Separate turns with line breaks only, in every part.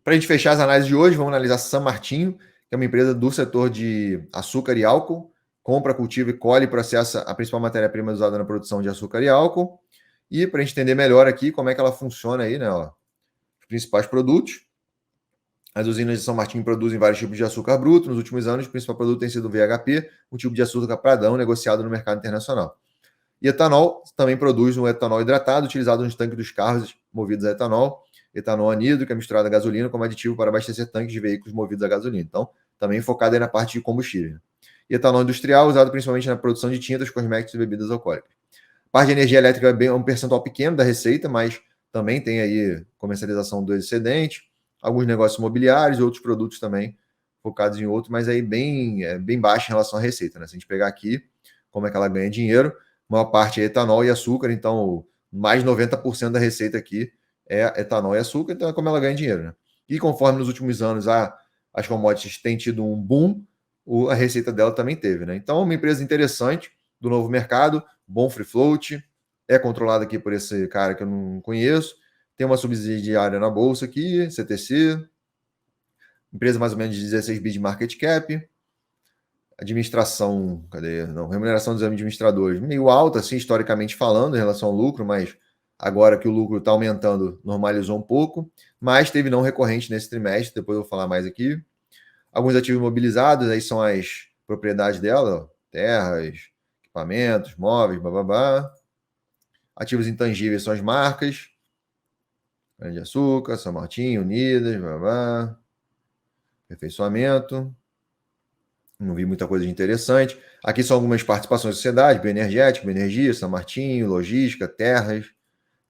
Para a gente fechar as análises de hoje, vamos analisar São Martinho, que é uma empresa do setor de açúcar e álcool, compra, cultiva e colhe e processa a principal matéria-prima usada na produção de açúcar e álcool. E para a gente entender melhor aqui como é que ela funciona aí, né? Ó, os principais produtos. As usinas de São Martinho produzem vários tipos de açúcar bruto. Nos últimos anos, o principal produto tem sido o VHP, um tipo de açúcar padrão negociado no mercado internacional. E etanol também produz um etanol hidratado, utilizado nos tanques dos carros movidos a etanol, etanol anidro, que é misturado a gasolina como aditivo para abastecer tanques de veículos movidos a gasolina. Então, também focado aí na parte de combustível. E etanol industrial, usado principalmente na produção de tintas, cosméticos e bebidas alcoólicas. A parte de energia elétrica é um percentual pequeno da receita, mas também tem aí comercialização do excedente, alguns negócios imobiliários, outros produtos também focados em outros, mas aí bem baixo em relação à receita, né? Se a gente pegar aqui como é que ela ganha dinheiro, a maior parte é etanol e açúcar, então mais de 90% da receita aqui é etanol e açúcar, então é como ela ganha dinheiro, né? E conforme nos últimos anos as commodities têm tido um boom, a receita dela também teve, né? Então, uma empresa interessante do novo mercado, bom free float, é controlada aqui por esse cara que eu não conheço, tem uma subsidiária na bolsa aqui, CTC, empresa mais ou menos de 16 bi de market cap, administração, cadê? Não, remuneração dos administradores meio alta, assim, historicamente falando, em relação ao lucro, mas agora que o lucro está aumentando, normalizou um pouco, mas teve não recorrente nesse trimestre, depois eu vou falar mais aqui. Alguns ativos imobilizados, aí são as propriedades dela, ó, terras, equipamentos, móveis, bababá. Ativos intangíveis são as marcas, Grande de Açúcar, São Martinho, Unidas, babá. Aperfeiçoamento. Não vi muita coisa de interessante. Aqui são algumas participações da sociedade, Bioenergética, Bioenergia, São Martinho, Logística, Terras.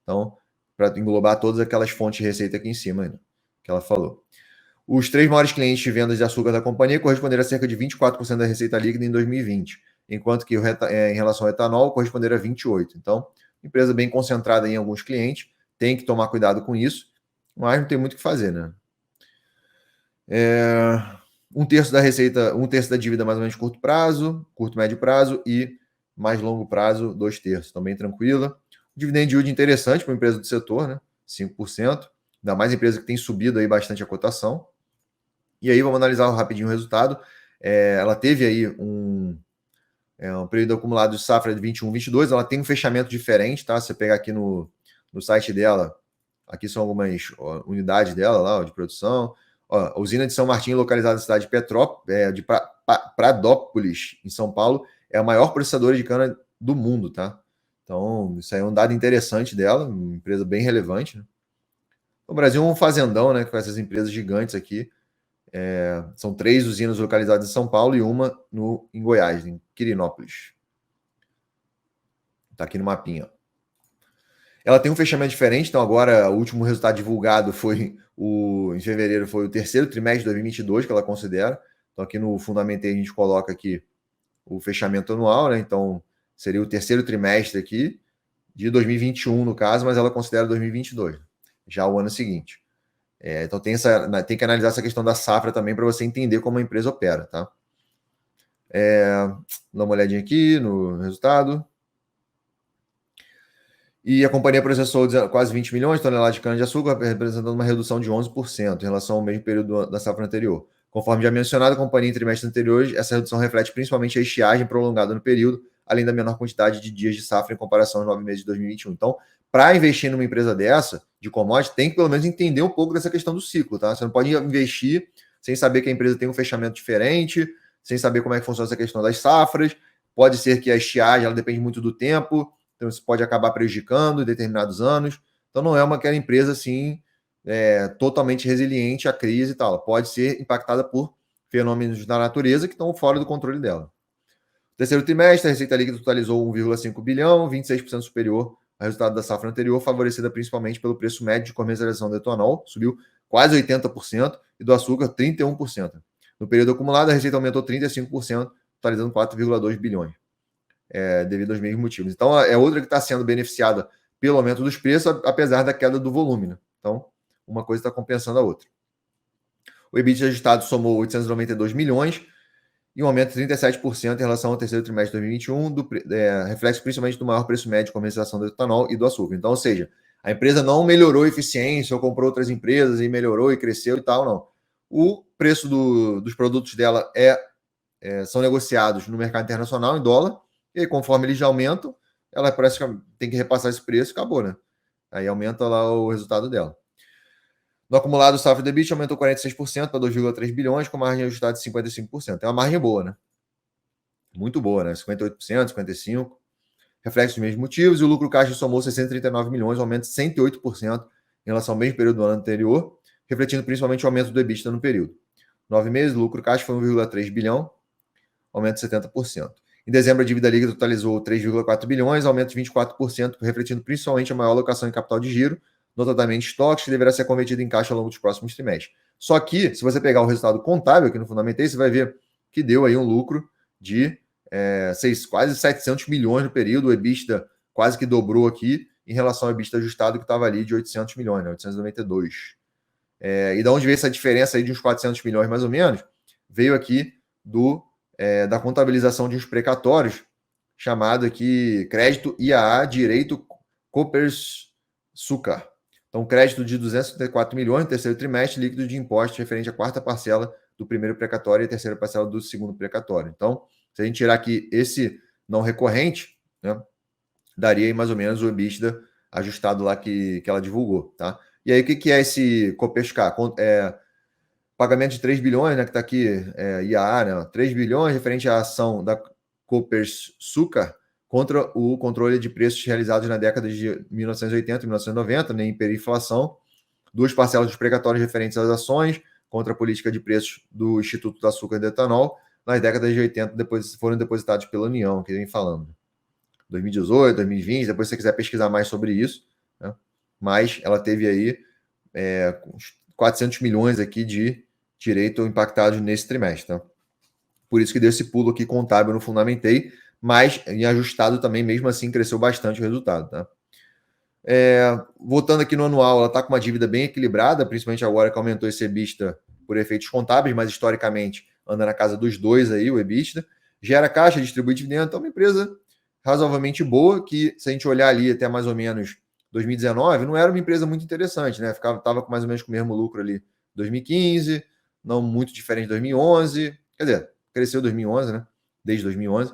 Então, para englobar todas aquelas fontes de receita aqui em cima, né, que ela falou. Os 3 maiores clientes de vendas de açúcar da companhia corresponderam a cerca de 24% da receita líquida em 2020, enquanto que em relação ao etanol corresponderam a 28%. Então, empresa bem concentrada em alguns clientes, tem que tomar cuidado com isso, mas não tem muito o que fazer, né? Um terço da receita, um terço da dívida mais ou menos de curto prazo, curto médio prazo e mais longo prazo, 2/3, também tranquila. Dividend yield interessante para uma empresa do setor, né? 5%, ainda mais empresa que tem subido aí bastante a cotação. E aí vamos analisar rapidinho o resultado. Ela teve aí um período acumulado de safra de 21, 22, ela tem um fechamento diferente, tá? Se você pegar aqui no site dela, aqui são algumas unidades dela lá, de produção. A usina de São Martinho, localizada na cidade de Pradópolis, em São Paulo, é a maior processadora de cana do mundo, tá? Então, isso aí é um dado interessante dela, uma empresa bem relevante, né? O Brasil é um fazendão, né, com essas empresas gigantes aqui. São 3 usinas localizadas em São Paulo e uma em Goiás, em Quirinópolis. Está aqui no mapinha. Ela tem um fechamento diferente, então agora o último resultado divulgado foi em fevereiro, foi o terceiro trimestre de 2022 que ela considera. Então aqui no Fundamentei a gente coloca aqui o fechamento anual, né? Então seria o terceiro trimestre aqui de 2021 no caso, mas ela considera 2022, já o ano seguinte. Então tem que analisar essa questão da safra também para você entender como a empresa opera, tá? Dá uma olhadinha aqui no resultado. E a companhia processou quase 20 milhões de toneladas de cana-de-açúcar, representando uma redução de 11% em relação ao mesmo período da safra anterior. Conforme já mencionado, a companhia em trimestres anteriores, essa redução reflete principalmente a estiagem prolongada no período, além da menor quantidade de dias de safra em comparação aos 9 meses de 2021. Então, para investir numa empresa dessa, de commodity, tem que pelo menos entender um pouco dessa questão do ciclo, tá? Você não pode investir sem saber que a empresa tem um fechamento diferente, sem saber como é que funciona essa questão das safras. Pode ser que a estiagem ela depende muito do tempo, então isso pode acabar prejudicando em determinados anos. Então não é aquela empresa assim totalmente resiliente à crise e tal. Ela pode ser impactada por fenômenos da natureza que estão fora do controle dela. Terceiro trimestre, a receita líquida totalizou 1,5 bilhão, 26% superior ao resultado da safra anterior, favorecida principalmente pelo preço médio de comercialização do etanol, subiu quase 80%, e do açúcar 31%. No período acumulado, a receita aumentou 35%, totalizando 4,2 bilhões. Devido aos mesmos motivos. Então, é outra que está sendo beneficiada pelo aumento dos preços, apesar da queda do volume, né? Então, uma coisa está compensando a outra. O EBITDA ajustado somou 892 milhões e um aumento de 37% em relação ao terceiro trimestre de 2021, reflexo principalmente do maior preço médio de comercialização do etanol e do açúcar. Então, ou seja, A empresa não melhorou a eficiência ou comprou outras empresas e melhorou e cresceu e tal, não. O preço dos produtos dela são negociados no mercado internacional em dólar, e aí, conforme eles aumentam, ela parece que tem que repassar esse preço e acabou, né? Aí aumenta lá o resultado dela. No acumulado, o safra de EBITDA aumentou 46% para 2,3 bilhões, com margem ajustada de 55%. É uma margem boa, né? Muito boa, né? 58%, 55%. Reflexo dos mesmos motivos, e o lucro caixa somou 639 milhões, aumento de 108% em relação ao mesmo período do ano anterior, refletindo principalmente o aumento do EBITDA no período. 9 meses, o lucro caixa foi 1,3 bilhão, aumento de 70%. Em dezembro, a dívida líquida totalizou 3,4 bilhões, aumento de 24%, refletindo principalmente a maior alocação em capital de giro, notadamente estoques, que deverá ser convertido em caixa ao longo dos próximos trimestres. Só que, se você pegar o resultado contábil aqui no Fundamentei, você vai ver que deu aí um lucro de quase 700 milhões no período. O EBITDA quase que dobrou aqui em relação ao EBITDA ajustado, que estava ali de 800 milhões, né, 892. E da onde veio essa diferença aí de uns 400 milhões mais ou menos? Veio aqui da contabilização de uns precatórios, chamado aqui crédito IAA Direito Copersucar. Então, crédito de 234 milhões no terceiro trimestre, líquido de impostos referente à quarta parcela do primeiro precatório e a terceira parcela do segundo precatório. Então, se a gente tirar aqui esse não recorrente, né, daria aí mais ou menos o EBITDA ajustado lá que ela divulgou, tá? E aí, o que é esse Copescar? Pagamento de 3 bilhões, né, que está aqui, IAA, né, 3 bilhões referente à ação da Copersucar contra o controle de preços realizados na década de 1980 e 1990, né, em hiperinflação. 2 parcelas dos precatórios referentes às ações contra a política de preços do Instituto do Açúcar e do Etanol nas décadas de 80, depois foram depositados pela União, que vem falando. 2018, 2020, depois se você quiser pesquisar mais sobre isso, né? Mas ela teve aí 400 milhões aqui de direito impactados nesse trimestre, tá? Por isso que deu esse pulo aqui contábil no Fundamentei, mas em ajustado também, mesmo assim, cresceu bastante o resultado, tá? Voltando aqui no anual, ela está com uma dívida bem equilibrada, principalmente agora que aumentou esse EBITDA por efeitos contábeis, mas historicamente anda na casa dos 2 aí, o EBITDA. Gera caixa, distribui dividendo, então é uma empresa razoavelmente boa, que se a gente olhar ali até mais ou menos 2019, não era uma empresa muito interessante, né? Estava com mais ou menos com o mesmo lucro ali 2015, não muito diferente de 2011, quer dizer, cresceu 2011, né? Desde 2011.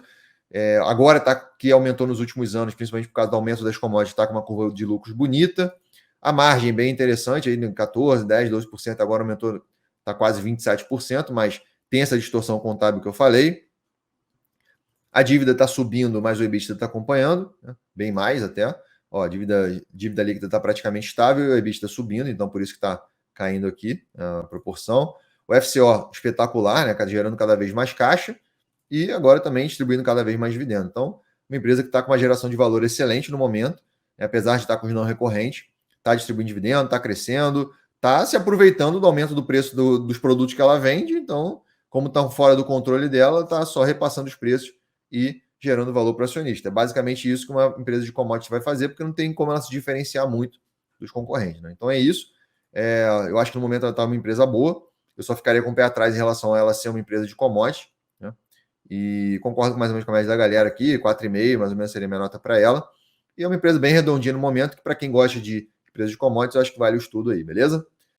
Agora que aumentou nos últimos anos, principalmente por causa do aumento das commodities, está com uma curva de lucros bonita. A margem bem interessante, aí 14%, 10%, 12%, agora aumentou, está quase 27%, mas tem essa distorção contábil que eu falei. A dívida está subindo, mas o EBITDA está acompanhando, né? Bem mais até. Ó, a dívida líquida está praticamente estável e o EBITDA subindo, então por isso que está caindo aqui a proporção. O FCO espetacular, né? Gerando cada vez mais caixa e agora também distribuindo cada vez mais dividendo. Então, uma empresa que está com uma geração de valor excelente no momento, apesar de estar com os não recorrentes, está distribuindo dividendo, está crescendo, está se aproveitando do aumento do preço dos produtos que ela vende. Então, como estão fora do controle dela, está só repassando os preços e gerando valor para o acionista. É basicamente isso que uma empresa de commodities vai fazer, porque não tem como ela se diferenciar muito dos concorrentes, né? Então é isso. Eu acho que no momento ela está uma empresa boa. Eu só ficaria com o pé atrás em relação a ela ser uma empresa de commodities, né? E concordo mais ou menos com a média da galera aqui, 4,5, mais ou menos seria minha nota para ela. E é uma empresa bem redondinha no momento, que para quem gosta de empresa de commodities, eu acho que vale o estudo aí, beleza?